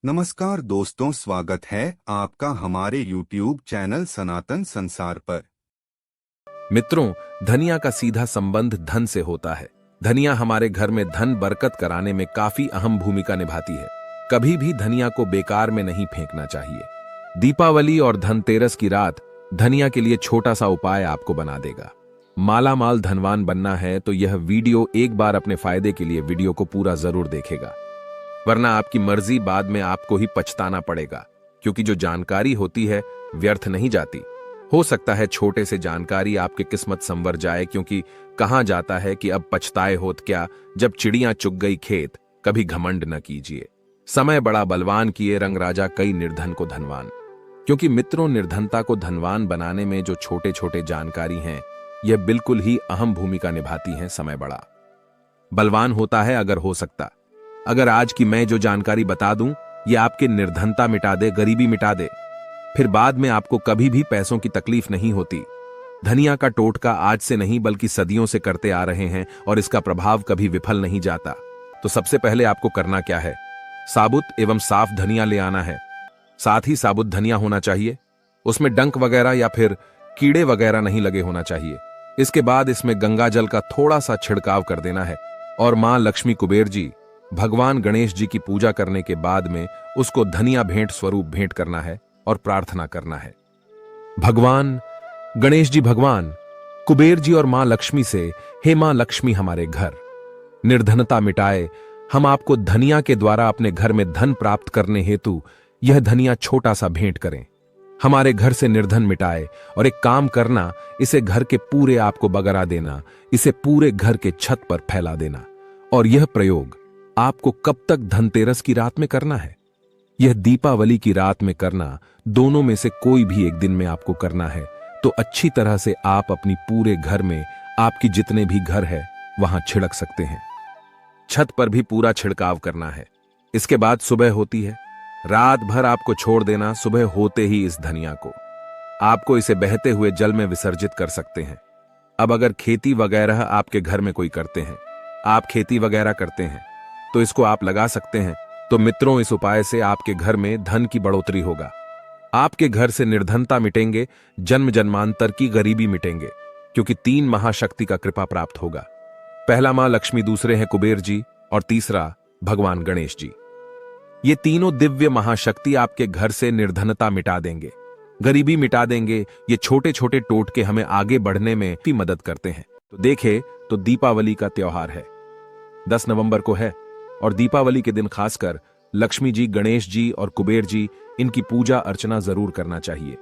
नमस्कार दोस्तों, स्वागत है आपका हमारे YouTube चैनल सनातन संसार पर। मित्रों, धनिया का सीधा संबंध धन से होता है। धनिया हमारे घर में धन बरकत कराने में काफी अहम भूमिका निभाती है। कभी भी धनिया को बेकार में नहीं फेंकना चाहिए। दीपावली और धनतेरस की रात धनिया के लिए छोटा सा उपाय आपको बना देगा। मालामाल धनवान बनना है तो यह वीडियो एक बार अपने फायदे के लिए वीडियो को पूरा जरूर देखेगा, वरना आपकी मर्जी बाद में आपको ही पछताना पड़ेगा, क्योंकि जो जानकारी होती है व्यर्थ नहीं जाती। हो सकता है छोटे से जानकारी आपकी किस्मत संवर जाए, क्योंकि कहा जाता है कि अब पछताए होत क्या, जब चिड़ियां चुग गई खेत, कभी घमंड न कीजिए। समय बड़ा बलवान किए रंग राजा कई निर्धन को धनवान। क्योंकि मित्रों, निर्धनता को धनवान बनाने में जो छोटे छोटे जानकारी हैं, यह बिल्कुल ही अहम भूमिका निभाती हैं। समय बड़ा बलवान होता है अगर हो सकता। अगर आज की मैं जो जानकारी बता दूं, ये आपके निर्धनता मिटा दे, गरीबी मिटा दे, फिर बाद में आपको कभी भी पैसों की तकलीफ नहीं होती। धनिया का टोटका आज से नहीं बल्कि सदियों से करते आ रहे हैं और इसका प्रभाव कभी विफल नहीं जाता। तो सबसे पहले आपको करना क्या है? साबुत एवं साफ धनिया ले आना है। साथ ही साबुत धनिया होना चाहिए, उसमें डंक वगैरह या फिर कीड़े वगैरह नहीं लगे होना चाहिए। इसके बाद इसमें गंगा जल का थोड़ा सा छिड़काव कर देना है और मां लक्ष्मी, कुबेर जी, भगवान गणेश जी की पूजा करने के बाद में उसको धनिया भेंट स्वरूप भेंट करना है और प्रार्थना करना है। भगवान गणेश जी, भगवान कुबेर जी और मां लक्ष्मी से, हे मां लक्ष्मी, हमारे घर निर्धनता मिटाए, हम आपको धनिया के द्वारा अपने घर में धन प्राप्त करने हेतु यह धनिया छोटा सा भेंट करें। हमारे घर से निर्धन मिटाए और एक काम करना, इसे घर के पूरे आपको बगरा देना, इसे पूरे घर के छत पर फैला देना। और यह प्रयोग आपको कब तक? धनतेरस की रात में करना है। यह दीपावली की रात में करना, दोनों में से कोई भी एक दिन में आपको करना है। तो अच्छी तरह से आप अपनी पूरे घर में, आपकी जितने भी घर है वहां छिड़क सकते हैं। छत पर भी पूरा छिड़काव करना है। इसके बाद सुबह होती है, रात भर आपको छोड़ देना। सुबह होते ही इस धनिया को आपको इसे बहते हुए जल में विसर्जित कर सकते हैं। अब अगर खेती वगैरह आपके घर में कोई करते हैं, आप खेती वगैरह करते हैं, तो इसको आप लगा सकते हैं। तो मित्रों, इस उपाय से आपके घर में धन की बढ़ोतरी होगा। आपके घर से निर्धनता मिटेंगे, जन्म जन्मांतर की गरीबी मिटेंगे, क्योंकि 3 महाशक्ति का कृपा प्राप्त होगा। पहला मां लक्ष्मी, दूसरे हैं कुबेर जी और तीसरा भगवान गणेश जी। ये तीनों दिव्य महाशक्ति आपके घर से निर्धनता मिटा देंगे, गरीबी मिटा देंगे। ये छोटे छोटे टोटके हमें आगे बढ़ने में भी मदद करते हैं। तो देखें, तो दीपावली का त्योहार है, 10 नवंबर को है, और दीपावली के दिन खासकर लक्ष्मी जी, गणेश जी और कुबेर जी, इनकी पूजा अर्चना जरूर करना चाहिए।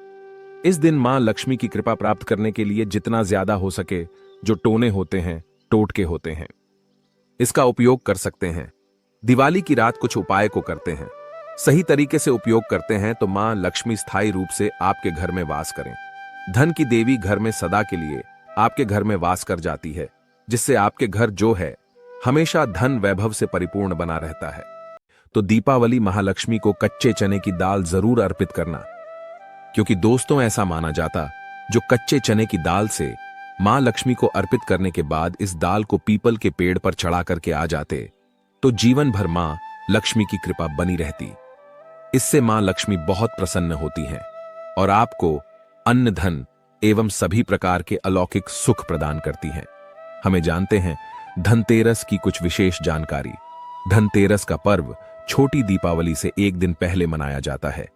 इस दिन मां लक्ष्मी की कृपा प्राप्त करने के लिए जितना ज्यादा हो सके, जो टोने होते हैं, टोटके होते हैं, इसका उपयोग कर सकते हैं। दिवाली की रात कुछ उपाय को करते हैं, सही तरीके से उपयोग करते हैं तो मां लक्ष्मी स्थायी रूप से आपके घर में वास करें। धन की देवी घर में सदा के लिए आपके घर में वास कर जाती है, जिससे आपके घर जो है हमेशा धन वैभव से परिपूर्ण बना रहता है। तो दीपावली महालक्ष्मी को कच्चे चने की दाल जरूर अर्पित करना, क्योंकि दोस्तों ऐसा माना जाता, जो कच्चे चने की दाल से मां लक्ष्मी को अर्पित करने के बाद इस दाल को पीपल के पेड़ पर चढ़ा करके आ जाते, तो जीवन भर मां लक्ष्मी की कृपा बनी रहती। इससे मां लक्ष्मी बहुत प्रसन्न होती हैं और आपको अन्न, धन एवं सभी प्रकार के अलौकिक सुख प्रदान करती हैं। हमें जानते हैं धनतेरस की कुछ विशेष जानकारी। धनतेरस का पर्व छोटी दीपावली से एक दिन पहले मनाया जाता है।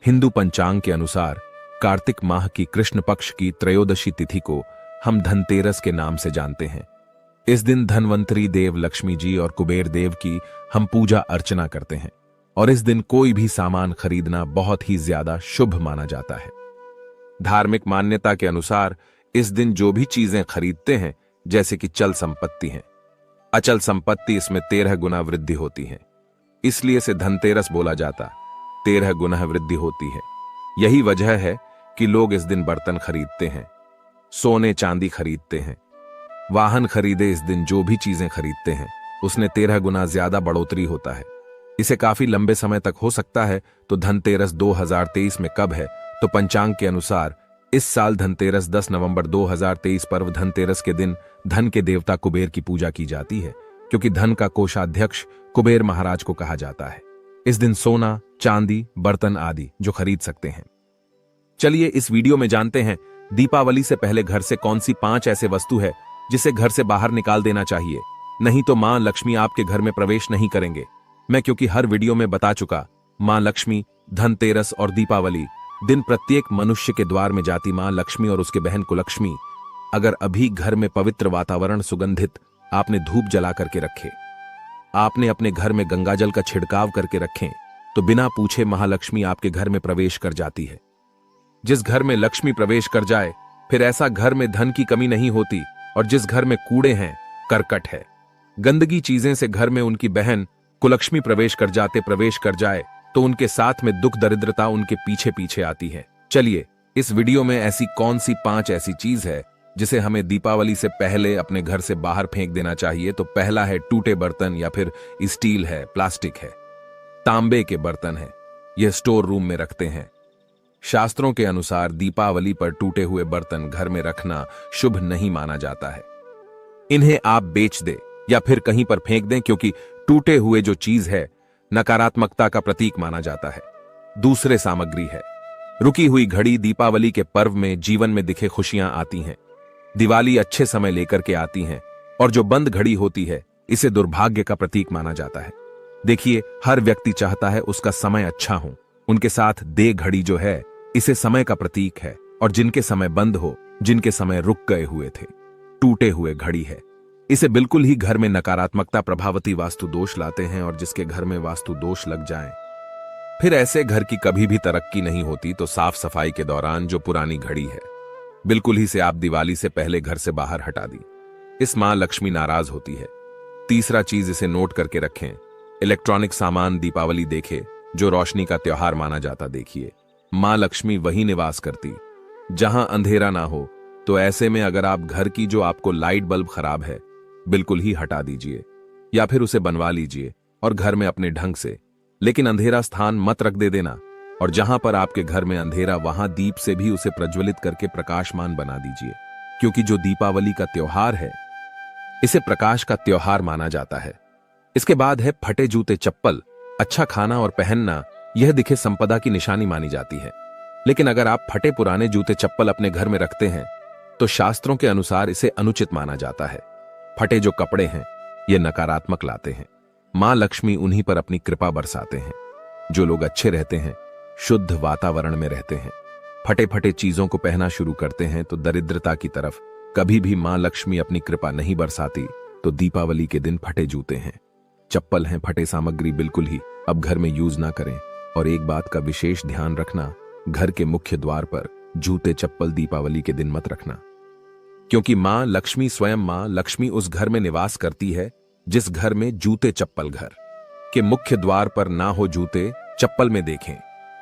हिंदू पंचांग के अनुसार कार्तिक माह की कृष्ण पक्ष की त्रयोदशी तिथि को हम धनतेरस के नाम से जानते हैं। इस दिन धनवंतरी देव लक्ष्मी जी और कुबेर देव की हम पूजा अर्चना करते हैं, और इस दिन कोई भी सामान खरीदना बहुत ही ज्यादा शुभ माना जाता है। धार्मिक मान्यता के अनुसार इस दिन जो भी चीजें खरीदते हैं, जैसे कि चल संपत्ति है, अचल संपत्ति, इसमें 13 गुना वृद्धि होती है, इसलिए इसे धनतेरस बोला जाता। 13 गुना वृद्धि होती है। यही वजह है कि लोग इस दिन बर्तन खरीदते हैं, सोने चांदी खरीदते हैं, वाहन खरीदे। इस दिन जो भी चीजें खरीदते हैं उसने 13 गुना ज्यादा बढ़ोतरी होता है। इसे काफी लंबे समय तक हो सकता है। तो धनतेरस 2023 में कब है? तो पंचांग के अनुसार इस साल धनतेरस 10 नवंबर 2023 पर्व धनतेरस के दिन धन के देवता कुबेर की पूजा की जाती है, क्योंकि धन का कोषाध्यक्ष कुबेर महाराज को कहा जाता है। इस दिन सोना, चांदी, बर्तन आदि जो खरीद सकते हैं। चलिए इस वीडियो में जानते हैं दीपावली से पहले घर से कौन सी 5 ऐसे वस्तु है जिसे घर से बाहर निकाल देना चाहिए, नहीं तो मां लक्ष्मी आपके घर में प्रवेश नहीं करेंगे। मैं क्योंकि हर वीडियो में बता चुका, मां लक्ष्मी, धनतेरस और दीपावली दिन प्रत्येक मनुष्य के द्वार में जाती मां लक्ष्मी और उसके बहन कुलक्ष्मी। अगर अभी घर में पवित्र वातावरण सुगंधित आपने धूप जला करके रखे, आपने अपने घर में गंगाजल का छिड़काव करके रखें, तो बिना पूछे महालक्ष्मी आपके घर में प्रवेश कर जाती है। जिस घर में लक्ष्मी प्रवेश कर जाए, फिर ऐसा घर में धन की कमी नहीं होती। और जिस घर में कूड़े हैं, करकट है, गंदगी चीजें से घर में उनकी बहन कुलक्ष्मी प्रवेश कर जाए तो उनके साथ में दुख दरिद्रता उनके पीछे पीछे आती है। चलिए इस वीडियो में ऐसी कौन सी 5 ऐसी चीज है जिसे हमें दीपावली से पहले अपने घर से बाहर फेंक देना चाहिए। तो पहला है टूटे बर्तन, या फिर स्टील है, प्लास्टिक है, तांबे के बर्तन है, यह स्टोर रूम में रखते हैं। शास्त्रों के अनुसार दीपावली पर टूटे हुए बर्तन घर में रखना शुभ नहीं माना जाता है। इन्हें आप बेच दें या फिर कहीं पर फेंक दें, क्योंकि टूटे हुए जो चीज है नकारात्मकता का प्रतीक माना जाता है। दूसरे सामग्री है रुकी हुई घड़ी। दीपावली के पर्व में जीवन में दिखे खुशियां आती हैं। दिवाली अच्छे समय लेकर के आती हैं, और जो बंद घड़ी होती है इसे दुर्भाग्य का प्रतीक माना जाता है। देखिए, हर व्यक्ति चाहता है उसका समय अच्छा हो। उनके साथ दे घड़ी जो है इसे समय का प्रतीक है, और जिनके समय बंद हो, जिनके समय रुक गए हुए थे, टूटे हुए घड़ी है। इसे बिल्कुल ही घर में नकारात्मकता प्रभावती वास्तु दोष लाते हैं, और जिसके घर में वास्तु दोष लग जाएं, फिर ऐसे घर की कभी भी तरक्की नहीं होती। तो साफ सफाई के दौरान जो पुरानी घड़ी है बिल्कुल ही से आप दिवाली से पहले घर से बाहर हटा दी। इस मां लक्ष्मी नाराज होती है। तीसरा चीज, इसे नोट करके रखें, इलेक्ट्रॉनिक सामान दीपावली देखे जो रोशनी का त्योहार माना जाता। देखिए, मां लक्ष्मी वही निवास करती जहां अंधेरा ना हो। तो ऐसे में अगर आप घर की जो आपको लाइट बल्ब खराब है बिल्कुल ही हटा दीजिए, या फिर उसे बनवा लीजिए और घर में अपने ढंग से, लेकिन अंधेरा स्थान मत रख दे देना। और जहां पर आपके घर में अंधेरा, वहां दीप से भी उसे प्रज्वलित करके प्रकाशमान बना दीजिए, क्योंकि जो दीपावली का त्योहार है इसे प्रकाश का त्योहार माना जाता है। इसके बाद है फटे जूते चप्पल। अच्छा खाना और पहनना यह दिखे संपदा की निशानी मानी जाती है, लेकिन अगर आप फटे पुराने जूते चप्पल अपने घर में रखते हैं तो शास्त्रों के अनुसार इसे अनुचित माना जाता है। फटे जो कपड़े हैं ये नकारात्मक लाते हैं। मां लक्ष्मी उन्हीं पर अपनी कृपा बरसाते हैं। जो लोग अच्छे रहते हैं, शुद्ध वातावरण में रहते हैं, फटे फटे चीजों को पहना शुरू करते हैं, तो दरिद्रता की तरफ कभी भी मां लक्ष्मी अपनी कृपा नहीं बरसाती। तो दीपावली के दिन फटे जूते हैं, चप्पल हैं, फटे सामग्री बिल्कुल ही अब घर में यूज ना करें। और एक बात का विशेष ध्यान रखना, घर के मुख्य द्वार पर जूते चप्पल दीपावली के दिन मत रखना, क्योंकि मां लक्ष्मी, स्वयं मां लक्ष्मी उस घर में निवास करती है जिस घर में जूते चप्पल, घर के मुख्य द्वार पर ना हो जूते चप्पल में देखें,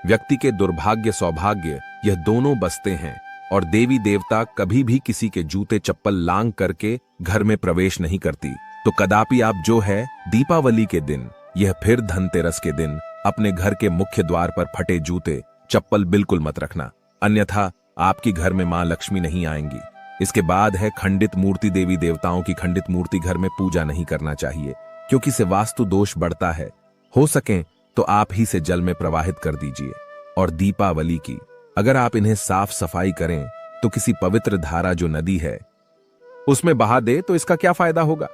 व्यक्ति के दुर्भाग्य सौभाग्य यह दोनों बसते हैं। और देवी देवता कभी भी किसी के जूते चप्पल लांग करके घर में प्रवेश नहीं करती। तो कदापि आप जो है दीपावली के दिन, यह फिर धनतेरस के दिन, अपने घर के मुख्य द्वार पर फटे जूते चप्पल बिल्कुल मत रखना, अन्यथा आपकी घर में मां लक्ष्मी नहीं आएंगी। इसके बाद है खंडित मूर्ति। देवी देवताओं की खंडित मूर्ति घर में पूजा नहीं करना चाहिए, क्योंकि इससे वास्तु दोष बढ़ता है। हो सके तो आप ही से जल में प्रवाहित कर दीजिए। और दीपावली की अगर आप इन्हें साफ सफाई करें तो किसी पवित्र धारा जो नदी है उसमें बहा दे तो इसका क्या फायदा होगा।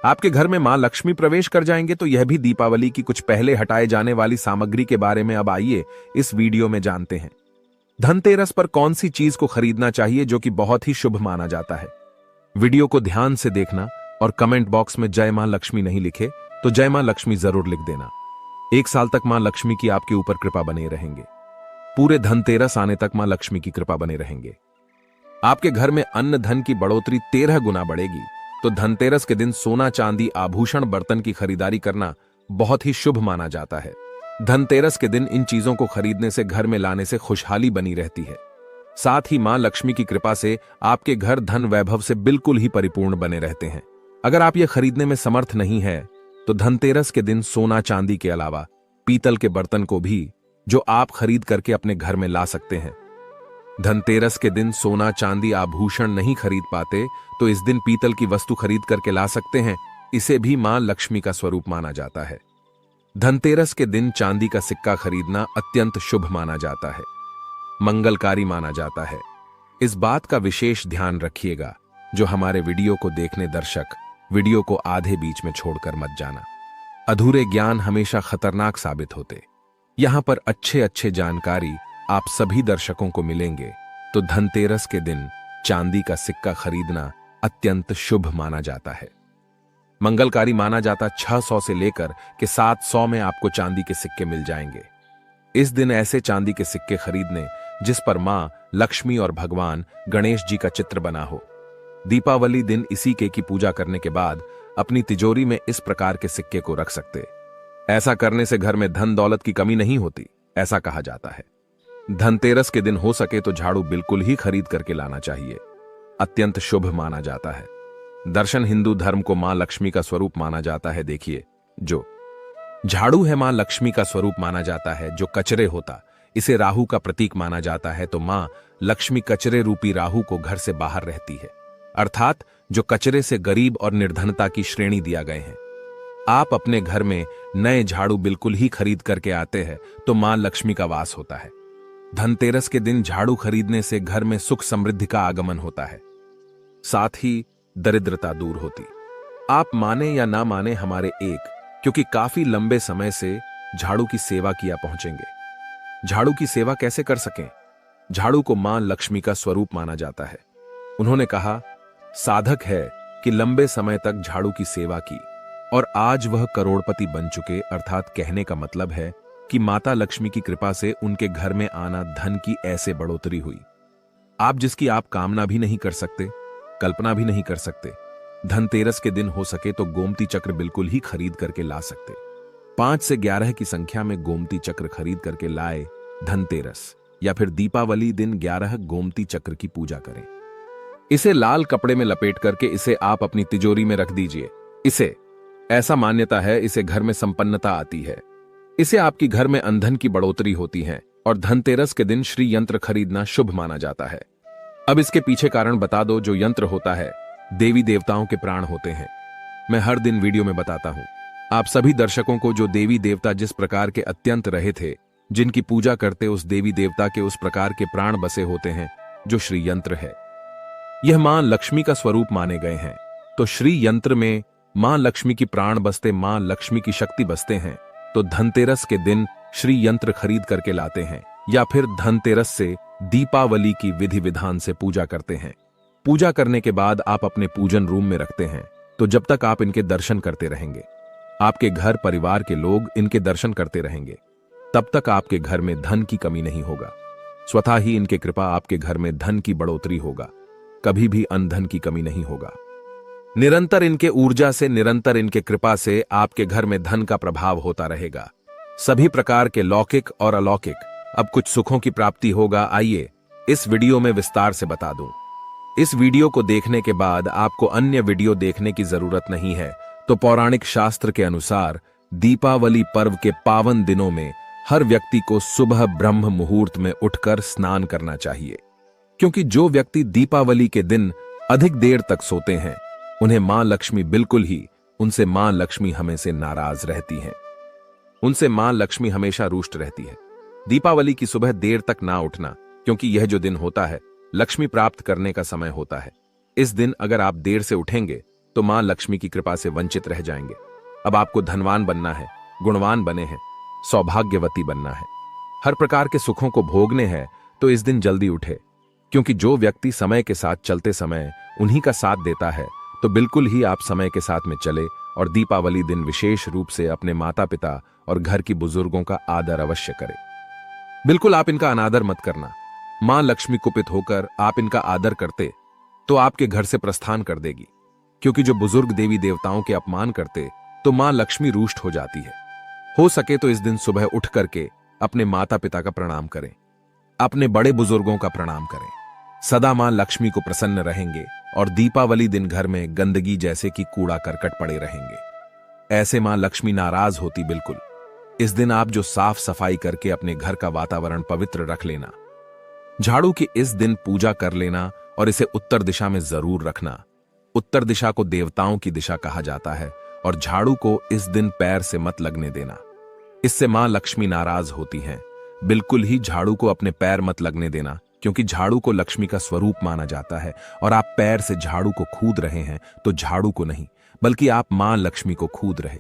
आपके घर में मां लक्ष्मी प्रवेश कर जाएंगे। तो यह भी दीपावली की कुछ पहले हटाए जाने वाली सामग्री के बारे में अब आइए इस वीडियो में जानते हैं। धनतेरस पर कौन सी चीज को खरीदना चाहिए जो कि बहुत ही शुभ माना जाता है। वीडियो को ध्यान से देखना और कमेंट बॉक्स में जय मां लक्ष्मी नहीं लिखे तो जय मां लक्ष्मी जरूर लिख देना। 1 साल तक मां लक्ष्मी की आपके ऊपर कृपा बने रहेंगे। पूरे धनतेरस आने तक मां लक्ष्मी की कृपा बने रहेंगे। आपके घर में अन्न धन की बढ़ोतरी 13 गुना बढ़ेगी। तो धनतेरस के दिन सोना चांदी आभूषण बर्तन की खरीदारी करना बहुत ही शुभ माना जाता है। धनतेरस के दिन इन चीजों को खरीदने से, घर में लाने से खुशहाली बनी रहती है। साथ ही मां लक्ष्मी की कृपा से आपके घर धन वैभव से बिल्कुल ही परिपूर्ण बने रहते हैं। अगर आप ये खरीदने में समर्थ नहीं है तो धनतेरस के दिन सोना चांदी के अलावा पीतल के बर्तन को भी जो आप खरीद करके अपने घर में ला सकते हैं। धनतेरस के दिन सोना चांदी आभूषण नहीं खरीद पाते तो इस दिन पीतल की वस्तु खरीद करके ला सकते हैं। इसे भी मां लक्ष्मी का स्वरूप माना जाता है। धनतेरस के दिन चांदी का सिक्का खरीदना अत्यंत शुभ माना जाता है, मंगलकारी माना जाता है। इस बात का विशेष ध्यान रखिएगा, जो हमारे वीडियो को देखने दर्शक वीडियो को आधे बीच में छोड़कर मत जाना। अधूरे ज्ञान हमेशा खतरनाक साबित होते। यहां पर अच्छे अच्छे जानकारी आप सभी दर्शकों को मिलेंगे। तो धनतेरस के दिन चांदी का सिक्का खरीदना अत्यंत शुभ माना जाता है, मंगलकारी माना जाता। 600 से लेकर के 700 में आपको चांदी के सिक्के मिल जाएंगे। इस दिन ऐसे चांदी के सिक्के खरीदने जिस पर मां लक्ष्मी और भगवान गणेश जी का चित्र बना हो। दीपावली दिन इसी की पूजा करने के बाद अपनी तिजोरी में इस प्रकार के सिक्के को रख सकते। ऐसा करने से घर में धन दौलत की कमी नहीं होती, ऐसा कहा जाता है। धनतेरस के दिन हो सके तो झाड़ू बिल्कुल ही खरीद करके लाना चाहिए, अत्यंत शुभ माना जाता है। दर्शन हिंदू धर्म को मां लक्ष्मी का स्वरूप माना जाता है। देखिए, जो झाड़ू है मां लक्ष्मी का स्वरूप माना जाता है। जो कचरे होता, इसे राहु का प्रतीक माना जाता है। तो मां लक्ष्मी कचरे रूपी राहु को घर से बाहर रहती है, अर्थात जो कचरे से गरीब और निर्धनता की श्रेणी दिया गए हैं। आप अपने घर में नए झाड़ू बिल्कुल ही खरीद करके आते हैं तो मां लक्ष्मी का वास होता है। धनतेरस के दिन झाड़ू खरीदने से घर में सुख समृद्धि का आगमन होता है, साथ ही दरिद्रता दूर होती। आप माने या ना माने हमारे क्योंकि काफी लंबे समय से झाड़ू की सेवा किया पहुंचेंगे। झाड़ू की सेवा कैसे कर सकें? झाड़ू को मां लक्ष्मी का स्वरूप माना जाता है। उन्होंने कहा, साधक है कि लंबे समय तक झाड़ू की सेवा की और आज वह करोड़पति बन चुके। अर्थात कहने का मतलब है कि माता लक्ष्मी की कृपा से उनके घर में आना धन की ऐसे बढ़ोतरी हुई, आप जिसकी आप कामना भी नहीं कर सकते, कल्पना भी नहीं कर सकते। धनतेरस के दिन हो सके तो गोमती चक्र बिल्कुल ही खरीद करके ला सकते। 5 से 11 की संख्या में गोमती चक्र खरीद करके लाए धनतेरस या फिर दीपावली दिन 11 गोमती चक्र की पूजा करें। इसे लाल कपड़े में लपेट करके इसे आप अपनी तिजोरी में रख दीजिए। इसे ऐसा मान्यता है, इसे घर में संपन्नता आती है, इसे आपकी घर में अंधन की बढ़ोतरी होती है और धनतेरस के दिन श्री यंत्र खरीदना शुभ माना जाता है। अब इसके पीछे कारण बता दो। जो यंत्र होता है, देवी देवताओं के प्राण होते हैं। मैं हर दिन वीडियो में बताता हूं आप सभी दर्शकों को, जो देवी देवता जिस प्रकार के अत्यंत रहे थे, जिनकी पूजा करते उस देवी देवता के उस प्रकार के प्राण बसे होते हैं, जो श्री यंत्र है। यह मां लक्ष्मी का स्वरूप माने गए हैं। तो श्री यंत्र में मां लक्ष्मी की प्राण बसते, मां लक्ष्मी की शक्ति बसते हैं। तो धनतेरस के दिन श्री यंत्र खरीद करके लाते हैं या फिर धनतेरस से दीपावली की विधि विधान से पूजा करते हैं। पूजा करने के बाद आप अपने पूजन रूम में रखते हैं। तो जब तक आप इनके दर्शन करते रहेंगे, आपके घर परिवार के लोग इनके दर्शन करते रहेंगे, तब तक आपके घर में धन की कमी नहीं होगा। स्वतः ही इनके कृपा आपके घर में धन की बढ़ोतरी होगा, कभी भी अन्न धन की कमी नहीं होगा। निरंतर इनके ऊर्जा से, निरंतर इनके कृपा से आपके घर में धन का प्रभाव होता रहेगा। सभी प्रकार के लौकिक और अलौकिक अब कुछ सुखों की प्राप्ति होगा। आइए इस वीडियो में विस्तार से बता दूं। इस वीडियो को देखने के बाद आपको अन्य वीडियो देखने की जरूरत नहीं है। तो पौराणिक शास्त्र के अनुसार दीपावली पर्व के पावन दिनों में हर व्यक्ति को सुबह ब्रह्म मुहूर्त में उठकर स्नान करना चाहिए, क्योंकि जो व्यक्ति दीपावली के दिन अधिक देर तक सोते हैं, उन्हें मां लक्ष्मी बिल्कुल ही, उनसे मां लक्ष्मी हमेशा नाराज रहती हैं। उनसे मां लक्ष्मी हमेशा रुष्ट रहती है। दीपावली की सुबह देर तक ना उठना, क्योंकि यह जो दिन होता है लक्ष्मी प्राप्त करने का समय होता है। इस दिन अगर आप देर से उठेंगे तो मां लक्ष्मी की कृपा से वंचित रह जाएंगे। अब आपको धनवान बनना है, गुणवान बने हैं, सौभाग्यवती बनना है, हर प्रकार के सुखों को भोगने हैं, तो इस दिन जल्दी उठे, क्योंकि जो व्यक्ति समय के साथ चलते समय उन्हीं का साथ देता है, तो बिल्कुल ही आप समय के साथ में चले और दीपावली दिन विशेष रूप से अपने माता पिता और घर की बुजुर्गों का आदर अवश्य करें। बिल्कुल आप इनका अनादर मत करना। मां लक्ष्मी कुपित होकर आप इनका आदर करते तो आपके घर से प्रस्थान कर देगी, क्योंकि जो बुजुर्ग देवी देवताओं के अपमान करते तो मां लक्ष्मी रुष्ट हो जाती है। हो सके तो इस दिन सुबह उठ करके अपने माता पिता का प्रणाम करें, अपने बड़े बुजुर्गों का प्रणाम करें। सदा मां लक्ष्मी को प्रसन्न रहेंगे और दीपावली दिन घर में गंदगी जैसे कि कूड़ा करकट पड़े रहेंगे। ऐसे मां लक्ष्मी नाराज होती बिल्कुल। इस दिन आप जो साफ सफाई करके अपने घर का वातावरण पवित्र रख लेना, झाड़ू की इस दिन पूजा कर लेना और इसे उत्तर दिशा में जरूर रखना। उत्तर दिशा को देवताओं की दिशा कहा जाता है और झाड़ू को इस दिन पैर से मत लगने देना। इससे मां लक्ष्मी नाराज होती हैं। बिल्कुल ही झाड़ू को अपने पैर मत लगने देना, क्योंकि झाड़ू को लक्ष्मी का स्वरूप माना जाता है और आप पैर से झाड़ू को खूद रहे हैं तो झाड़ू को नहीं, बल्कि आप मां लक्ष्मी को खूद रहे।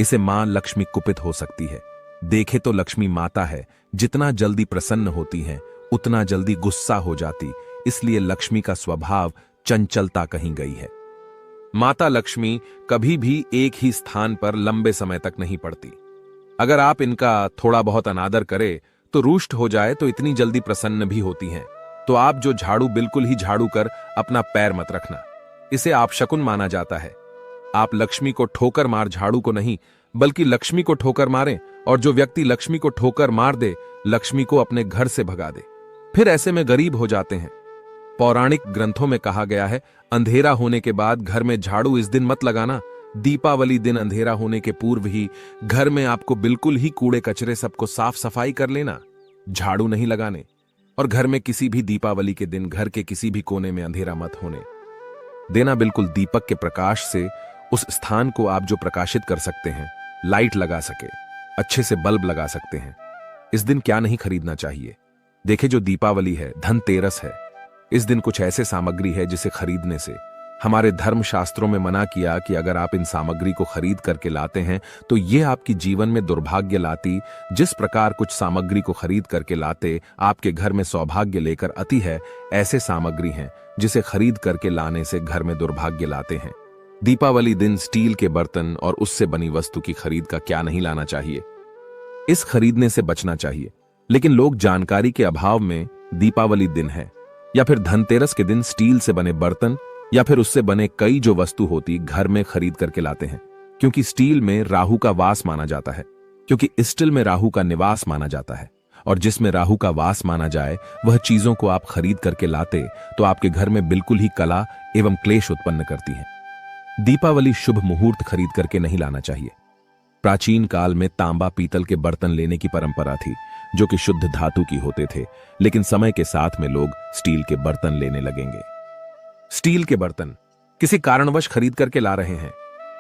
इसे मां लक्ष्मी कुपित हो सकती है। देखे तो लक्ष्मी माता है, जितना जल्दी प्रसन्न होती हैं उतना जल्दी गुस्सा हो जाती, इसलिए लक्ष्मी का स्वभाव चंचलता कहीं गई है। माता लक्ष्मी कभी भी एक ही स्थान पर लंबे समय तक नहीं पड़ती। अगर आप इनका थोड़ा बहुत अनादर करें तो रुष्ट हो जाए तो इतनी जल्दी प्रसन्न भी होती हैं। तो आप जो झाड़ू बिल्कुल ही झाड़ू कर अपना पैर मत रखना, इसे आप शकुन माना जाता है। आप लक्ष्मी को ठोकर मार झाड़ू को नहीं, बल्कि लक्ष्मी को ठोकर मारें, और जो व्यक्ति लक्ष्मी को ठोकर मार दे लक्ष्मी को अपने घर से भगा दे, फिर ऐसे में गरीब हो जाते हैं। पौराणिक ग्रंथों में कहा गया है, अंधेरा होने के बाद घर में झाड़ू इस दिन मत लगाना। दीपावली दिन अंधेरा होने के पूर्व ही घर में आपको बिल्कुल ही कूड़े कचरे सबको साफ सफाई कर लेना, झाड़ू नहीं लगाने। और घर में किसी भी दीपावली के दिन घर के किसी भी कोने में अंधेरा मत होने देना। बिल्कुल दीपक के प्रकाश से उस स्थान को आप जो प्रकाशित कर सकते हैं, लाइट लगा सके, अच्छे से बल्ब लगा सकते हैं। इस दिन क्या नहीं खरीदना चाहिए। देखे जो दीपावली है, धनतेरस है, इस दिन कुछ ऐसे सामग्री है जिसे खरीदने से हमारे धर्म शास्त्रों में मना किया कि अगर आप इन सामग्री को खरीद करके लाते हैं तो ये आपकी जीवन में दुर्भाग्य लाती। जिस प्रकार कुछ सामग्री को खरीद करके लाते आपके घर में सौभाग्य लेकर आती है, ऐसे सामग्री हैं जिसे खरीद करके लाने से घर में दुर्भाग्य लाते हैं। दीपावली दिन स्टील के बर्तन और उससे बनी वस्तु की खरीद का क्या नहीं लाना चाहिए, इस खरीदने से बचना चाहिए। लेकिन लोग जानकारी के अभाव में दीपावली दिन है या फिर धनतेरस के दिन स्टील से बने बर्तन या फिर उससे बने कई जो वस्तु होती घर में खरीद करके लाते हैं, क्योंकि स्टील में राहु का वास माना जाता है, क्योंकि स्टील में राहु का निवास माना जाता है, और जिसमें राहु का वास माना जाए वह चीजों को आप खरीद करके लाते तो आपके घर में बिल्कुल ही कला एवं क्लेश उत्पन्न करती है। दीपावली शुभ मुहूर्त खरीद करके नहीं लाना चाहिए। प्राचीन काल में तांबा पीतल के बर्तन लेने की परंपरा थी जो कि शुद्ध धातु की होते थे, लेकिन समय के साथ में लोग स्टील के बर्तन लेने लगेंगे। स्टील के बर्तन किसी कारणवश खरीद करके ला रहे हैं,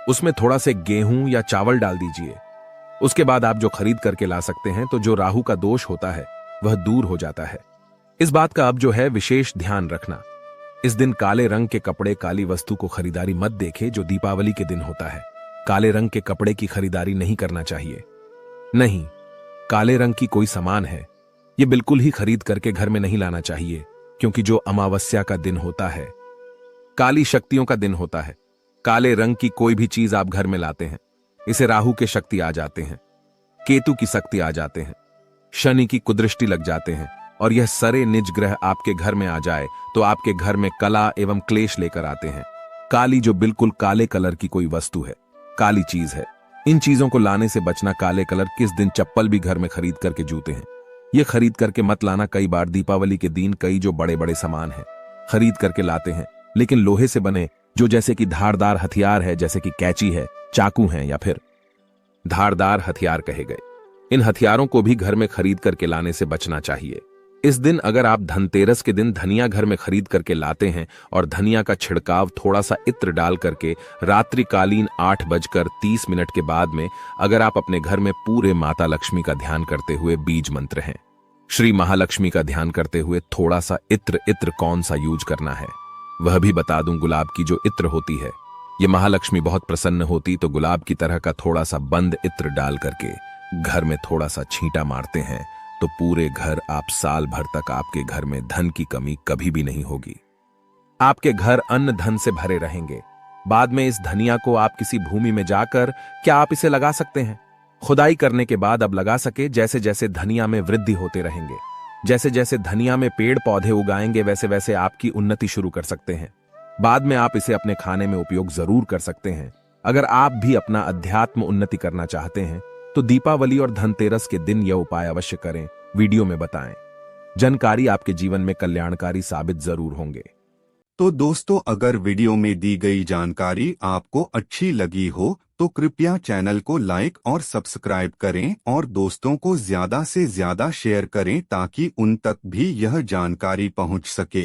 उसमें थोड़ा से गेहूं या चावल डाल दीजिए, उसके बाद आप जो खरीद करके ला सकते हैं तो जो राहु का दोष होता है वह दूर हो जाता है। इस बात का अब जो है विशेष ध्यान रखना। इस दिन काले रंग के कपड़े, काली वस्तु को खरीदारी मत देखे जो दीपावली के दिन होता है। काले रंग के कपड़े की खरीदारी नहीं करना चाहिए। नहीं, काले रंग की कोई सामान है ये बिल्कुल ही खरीद करके घर में नहीं लाना चाहिए, क्योंकि जो अमावस्या का दिन होता है, काली शक्तियों का दिन होता है। काले रंग की कोई भी चीज आप घर में लाते हैं, इसे राहु के शक्ति आ जाते हैं, केतु की शक्ति आ जाते हैं, शनि की कुदृष्टि लग जाते हैं, और यह सारे निज ग्रह आपके घर में आ जाए तो आपके घर में कला एवं क्लेश लेकर आते हैं। काली जो बिल्कुल काले कलर की कोई वस्तु है, काली चीज है, इन चीजों को लाने से बचना। काले कलर किस दिन चप्पल भी घर में खरीद करके जूते हैं, ये खरीद करके मत लाना। कई बार दीपावली के दिन कई जो बड़े बड़े सामान हैं खरीद करके लाते हैं, लेकिन लोहे से बने जो जैसे कि धारदार हथियार है, जैसे कि कैंची है, चाकू है या फिर धारदार हथियार कहे गए, इन हथियारों को भी घर में खरीद करके लाने से बचना चाहिए। इस दिन अगर आप धनतेरस के दिन धनिया घर में खरीद करके लाते हैं और धनिया का छिड़काव थोड़ा सा इत्र डाल करके रात्रिकालीन 8:30 के बाद में अगर आप अपने घर में पूरे माता लक्ष्मी का ध्यान करते हुए बीज मंत्र हैं, श्री महालक्ष्मी का ध्यान करते हुए थोड़ा सा इत्र कौन सा यूज करना है वह भी बता दूं। गुलाब की जो इत्र होती है, ये महालक्ष्मी बहुत प्रसन्न होती तो गुलाब की तरह का थोड़ा सा बंद इत्र डाल करके घर में थोड़ा सा छींटा मारते हैं तो पूरे घर आप साल भर तक आपके घर में धन की कमी कभी भी नहीं होगी। आपके घर अन्न धन से भरे रहेंगे। बाद में इस धनिया को आप किसी भूमि में जाकर क्या आप इसे लगा सकते हैं, खुदाई करने के बाद अब लगा सके। जैसे जैसे धनिया में वृद्धि होते रहेंगे, जैसे जैसे धनिया में पेड़ पौधे उगाएंगे, वैसे वैसे आपकी उन्नति शुरू कर सकते हैं। बाद में आप इसे अपने खाने में उपयोग जरूर कर सकते हैं। अगर आप भी अपना अध्यात्म उन्नति करना चाहते हैं तो दीपावली और धनतेरस के दिन यह उपाय अवश्य करें, वीडियो में बताएं। जानकारी आपके जीवन में कल्याणकारी साबित जरूर होंगे। तो दोस्तों, अगर वीडियो में दी गई जानकारी आपको अच्छी लगी हो तो कृपया चैनल को लाइक और सब्सक्राइब करें और दोस्तों को ज्यादा से ज्यादा शेयर करें ताकि उन तक भी यह जानकारी पहुंच सके।